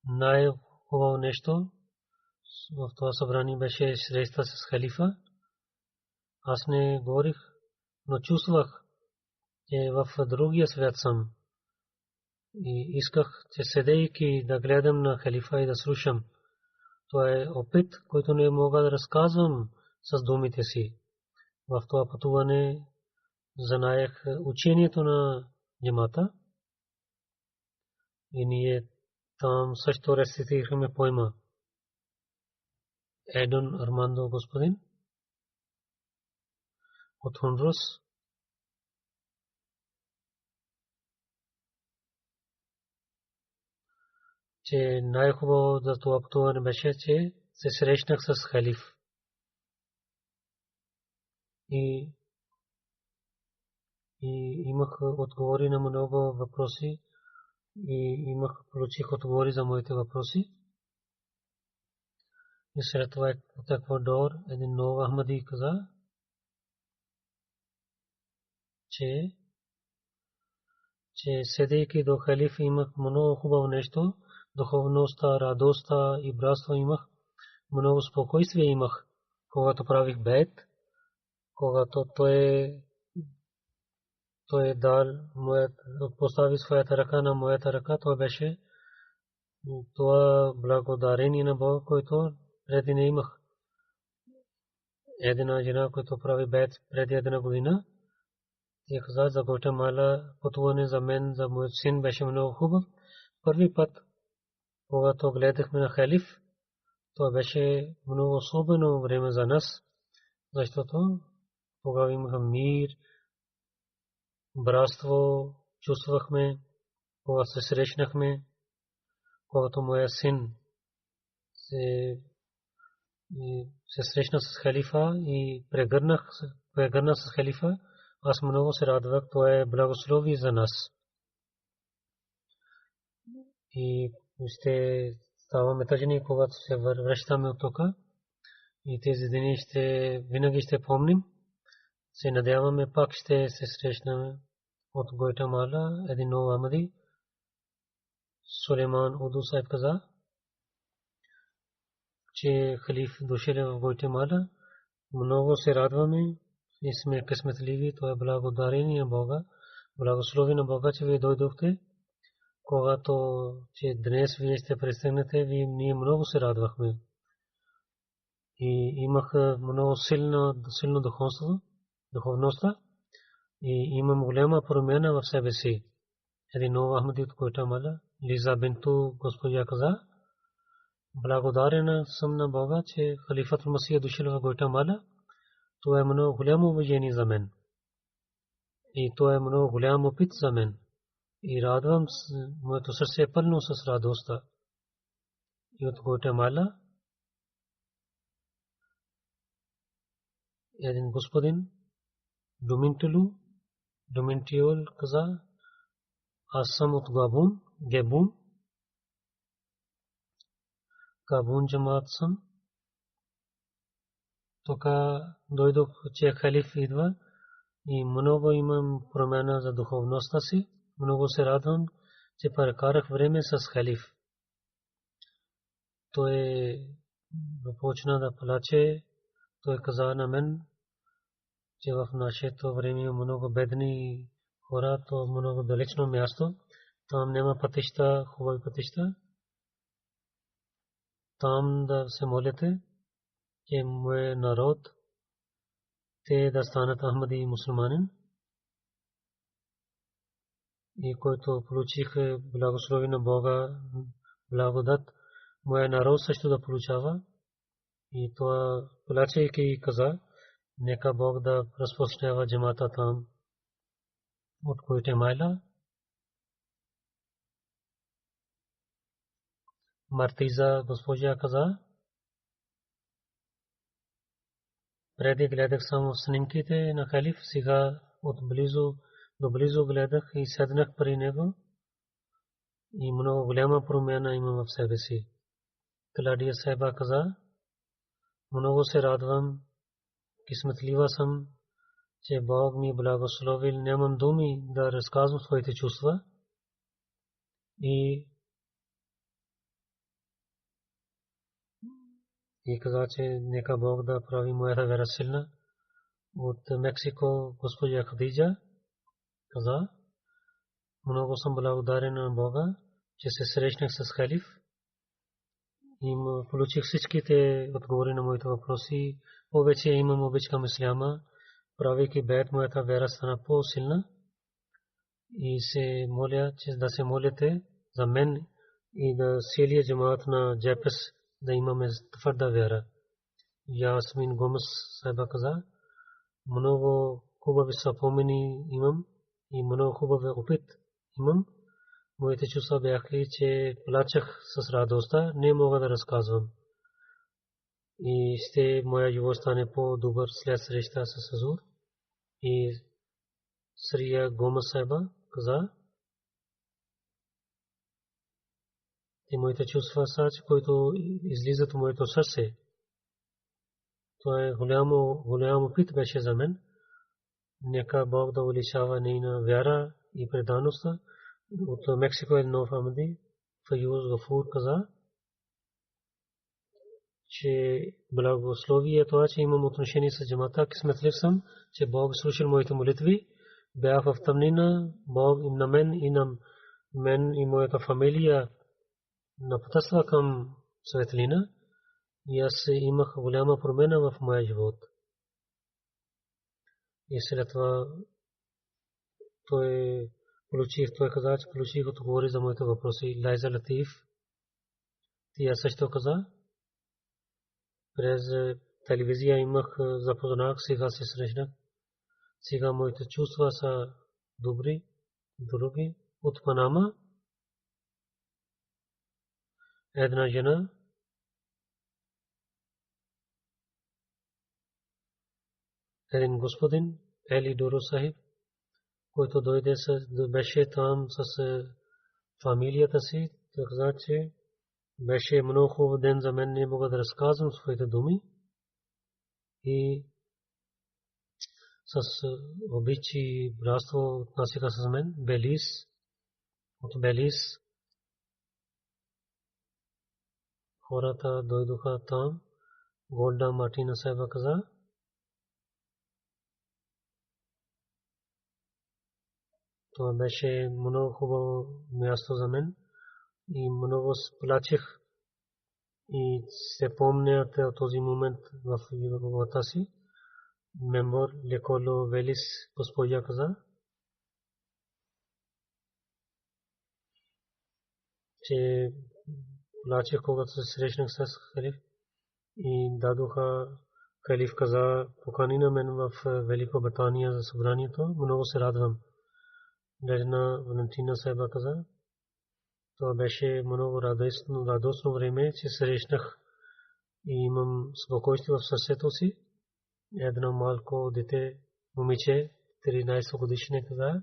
Най-хубаво нещо в това събрание беше среща с халифа. Аз не говорих, но чувствах, че в другия свят съм. И исках, че седейки да гледам на халифа и да слушам. Това е опит, който не мога да разказвам с думите си. В това пътуване знаех учението на джамата. И ние там също рецитирахме поема. Едон Армандо Господин от Хондрус. Че най-хубаво за това пътуване беше, че се срещнах с халиф. И имах отговори на много въпроси и получих отговори за моите въпроси. И след това от Еквадор един нов Ахмади каза, че че седейки до халиф имах много хубаво нещо, духовността, радостта и братство имах, много спокойствие имах, когато правих бейт, когато той дал постави своята ръка на моята ръка, това беше това благодарение на Бога, който преди не имах. Една жена, която прави бейт преди една година, тя каза за Гватемала, пътуване за мен, за моят син беше много хубав. Първи път, когато гледахме на халиф, това беше много особено време за нас, защото тогава имаха мир, братство, чувствахме, когато се срещнахме, когато моя син се срещна с халифа и прегърна с халифа, аз много се радвах, това е благословие за нас. И ще ставаме тъжни, когато се връщаме от тук. И тези дни винаги ще помним. Се надяваме пак ще се срещнем от Гватемала, един нов Ахмади, Сулейман Уду Сайб каза, че халиф дошъл в Гватемала. Много се радваме и сме късметливи. Това е благодарение на Бога, благословие на Бога, че вие дойдохте. Когато че днес вие ще пристигнете, ние много се радвахме. И имах много силно духовността и имам голяма промяна в себе си. Един нов Ахмади от Гватемала, Лиза Бинту, госпожа каза, благодарен съм на Бога, че халифът Масия дошъл в Гватемала. Това е много голямо уважение за мен. И това е много голям опит за мен. И радвам се, моето сърце е пълно с радостта. И от Гватемала един господин Доминтиол каза, аз съм от Габун джамаат съм. Тук дойдох, че халиф идва и много имам промяна за духовността си. Много се радвам, че прекарах време с халиф. Той започна да плаче. Той каза на мен, че в нашето време има много бедни хора, то много далечно място. Там няма пътища, хубави пътища. Там да се молите, че мой народ, те да станат Ахмади и мусулманин. И който получих благословие на Бога, благодат, моя народ също да получава. И това плачейки каза, нека Бог да разпространява джамата там от Гватемала. Мартиза госпожа каза, преди гледах само снимките на халиф, сега от близо гледах и седнах при него и много голяма промяна имам в себе си. Кладия Сайба каза, много се радвам, късметлива съм, че Бог ми благословил, нямам думи да разказвам своите чувства. И каза, че нека Бог да прави моята вера силна. От Мексико госпожа Хадиджа каза, много съм благодарен на Бога, че се срещнах с халиф и получих всичките отговори на моите въпроси. Повече имам обич към исляма, правейки бейт, моята вера стана по-силна и се моля, че да се молите за мен и да целия джамаат на Джепес да имаме твърда вера. Ясмин Гомес Сайба каза, много хубави спомени имам и много хубав опит имам. Моите чувства бяха, че плачах с радостта, не мога да разказвам. И ще моя живот стане по-добър след среща с Азур. И Срия Гомес Сайба каза, и моите чувства са, които излизат от моето сърце. Това е голям опит беше за мен. Нека Бог да увеличава нейна вяра и предаността. От Мексико е нов Амади Фаюз Гафур каза, че благословие е това, че имам отношение с джамата. Късметлив съм, че Бог слушал моите молитви. Бях в тъмнина, Бог и на мен и моята фамилия напътства към светлина и аз имах голяма промена в моя живот. И след това той каза, че получих отговори за моите въпроси. Лайза Латиф, тя също каза, през телевизия имах запознах, сега се срещнах. Сега моите чувства са добри, други. От Панама една жена, един господин, Ели Доро Сахиб, който дойде беше там с фамилията си, каза, че беше много хубав ден за мен, не мога да разказвам своите думи. И с обичи и братство отнасяха с мен. От Белиз хората дойдоха там. Голда Мартина Сайба каза, това беше много хубаво място за мен и много плачех и се помня от този момент в живота си. Мембър Леколо Велис госпожа каза, че плачех, когато се срещнах с халиф и дадоха. Халиф каза, покани на мен в Великобритания за събранието. Много се радвам. Лежна Валентина Сайба каза, това беше много радостно време, че срещнах и имам спокойствие в сърцето си. Едно малко дете, момиче, 13 годишна каза,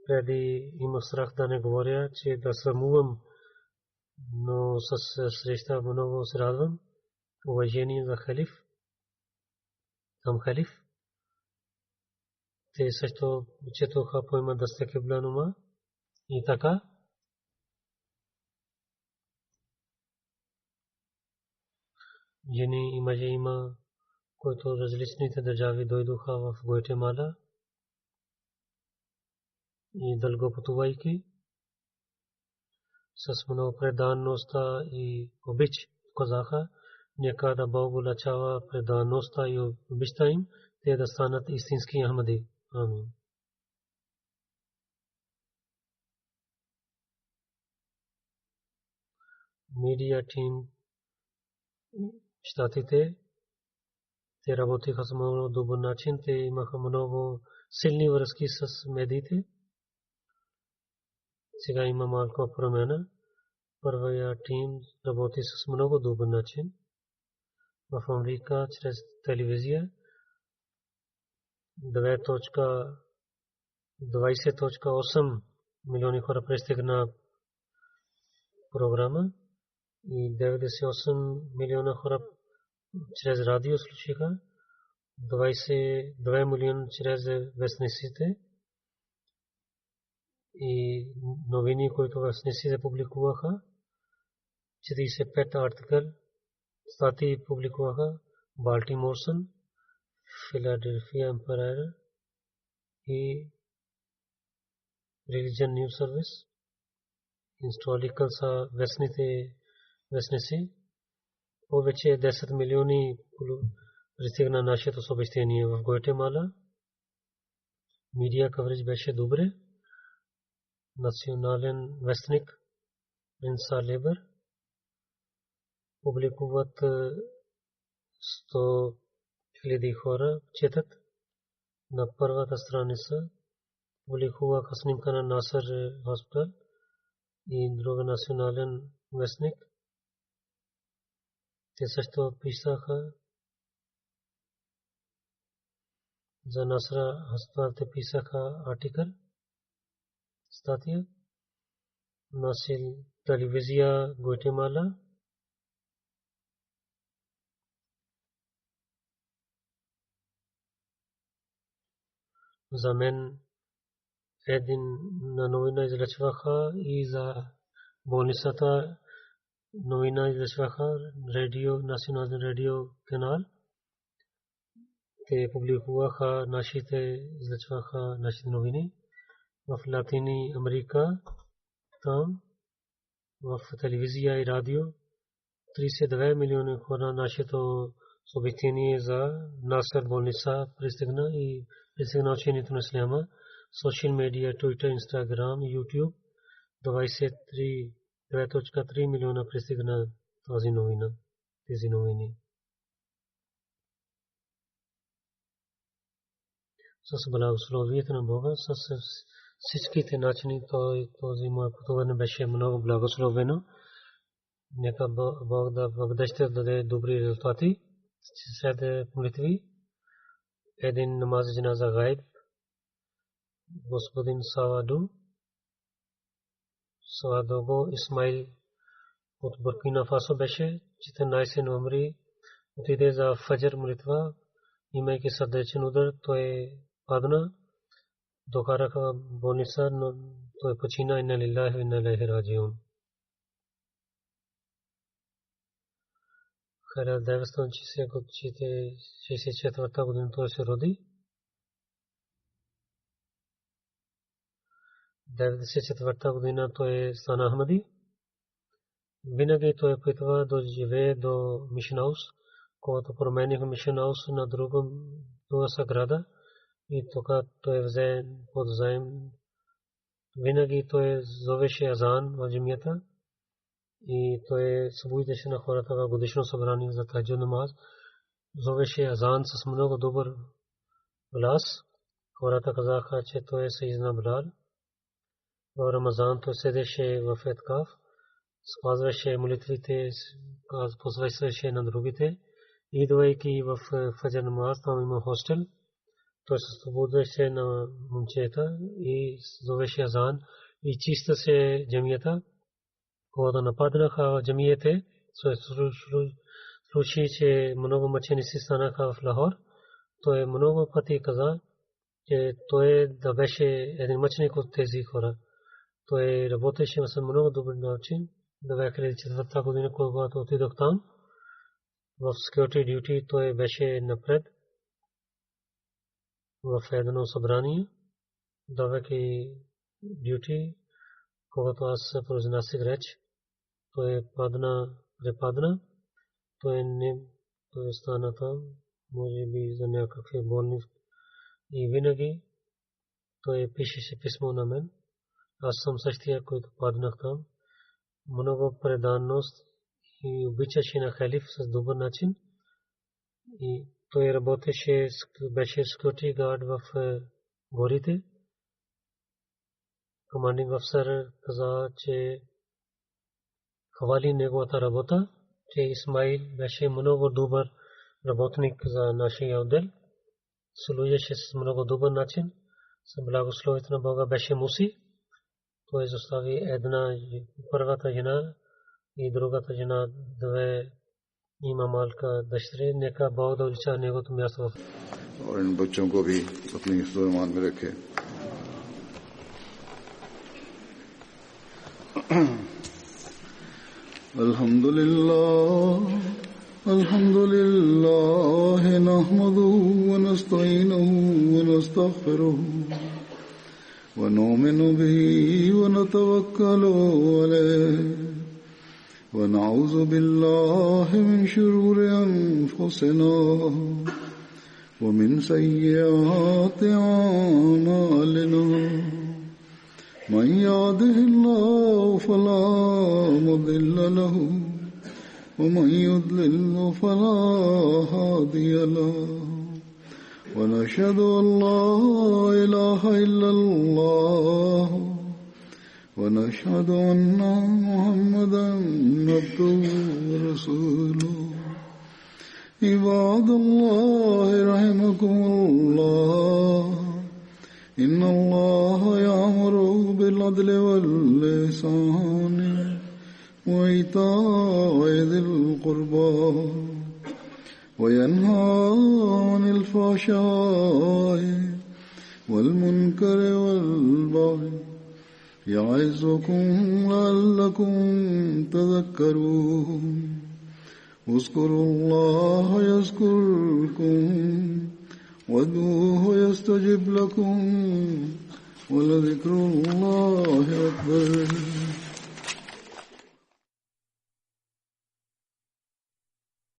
преди има страх да не говоря, че да срамувам, но с среща много се радвам. Уважение за халиф, към халиф. Те също четоха поема Даста Кибла Нума и така. Жени и мъже има, които различните държави дойдоха в Гватемала и дълго пътувайки с много предаността и обич казаха, нека да Бог улачава предаността и обичта им, те да станат истински Ахмади. Амин. Медиа тим щатите, те работиха с много добър начин, те имаха много силни връзки с медиите. Сега има малко промяна. Първия тим работи с много добър начин. В Америка чрез телевизия 20.8 милиони хора пристигна програма и 98 милиона хора чрез радио слушаха, 22 милиона чрез вестниците и новини, които вестниците публикуваха, 45 артикъл, статии публикуваха, Балтимор Сън, Philadelphia Empire и Religion News Service. Historical са вестници. Повече 10 милиони пристигна нашето съобщение в Гватемала. Медиа кавридж беше добре. Национален вестник Принца Лебър публикуват 100 хиляди хора четат на първата страница. Публикуваха снимка на Насър хоспитал и друг национален вестник. Те също писаха за Насра хоспитал, те писаха артикъл, статия. Насил телевизия Гватемала. За мен един новина излъчваха и за болницата новина излъчваха радио, национален радио канал. Те публикуваха излъчваха нашите новини в Латини Америка, там в телевизия и радио. 32 милиона хора нашето съобщение за Насър болница пристигна учението на исляма. Социал медиа, Twitter, Instagram, YouTube 23.3 милиона пристигна тези новини. С благословието на Бога, с всичките начини, този мое пътуване беше много благословено. Нека Бог да бъдеще даде добри резултати. След молитви, един намаз джаназа гайб, господин Савадого Исмаил от Буркина Фасо беше 14 ноември отиде за фаджр молитва, имайки сърдечен удар, той падна, докараха болница, но той почина. Инна лиллахи ва инна илайхи раджиун. 1964 година той се роди. 1994 година той стана Ахмади. Винаги той опитва да живее до Мишън Хаус, когато промениха Мишън Хаус на друга сграда и тук той взе под заем. Винаги той зовеше азан в джамията и той събуждаше на хората в годишно събрание за таджуд намаз. Зовеше азан с много добър глас. Хората казаха, че той е Сайидна Билал. В Рамазан той седеше в еткаф, спазваше молитвите, посвещаше на другите. Идвайки в фаджр намаз, там има хостел. Той се събуждаше на момчета и зовеше азан и чисташе джамията. Когато нападнаха джамиите, случи, че много мъченици станаха в Лахор. Той много пъти каза, че той да беше един мъченик от тези хора. Той работеше с много добър начин. 2004 година, когато отидох там, в security duty той беше напред в едно събрание, давайки duty, когато аз произнасях реч, той препадна, той стана там, може би за някакви болни. И винаги той пишеше писмо на мен. Аз съм същия, който паднах там. Много преданност и обичаше на халиф с добър начин. И той работеше, беше security guard в горите. Командинг офисър каза, че хвали неговата работа, че Исмаил беше много добър работник за нашия отдел. Служеше с много добър начин. С благословието на Бога беше муси. Той изостави една първата жена и другата жена, две има малка дъщери. Нека Бог да увеличава неговото място в. और इन बच्चों को भी अपनी हिफ्ज़-ओ-ईमान में रखे. अल्हम्दुलिल्लाह नहमदुहु व नस्तईनुहु व नस्तगफिरुहु व नु'मिनु बिही व नतवक्कलु अलैहि व नऊज़ु बिल्लाहि मिन शुरूरि अनफुसिना ومن سيئات أعمالنا من يهده الله فلا مضل له ومن يضلل فلا هادي له ونشهد أن لا إله إلا الله ونشهد أن محمدا عبده ورسوله عباد الله رحمكم الله إن الله يأمر بالعدل والإحسان وإيتاء ذي القربى وينهى عن الفحشاء والمنكر والبغي يعظكم لعلكم تذكرون اذكروا الله يذكركم وادعوه يستجب لكم ولذكر الله أكبر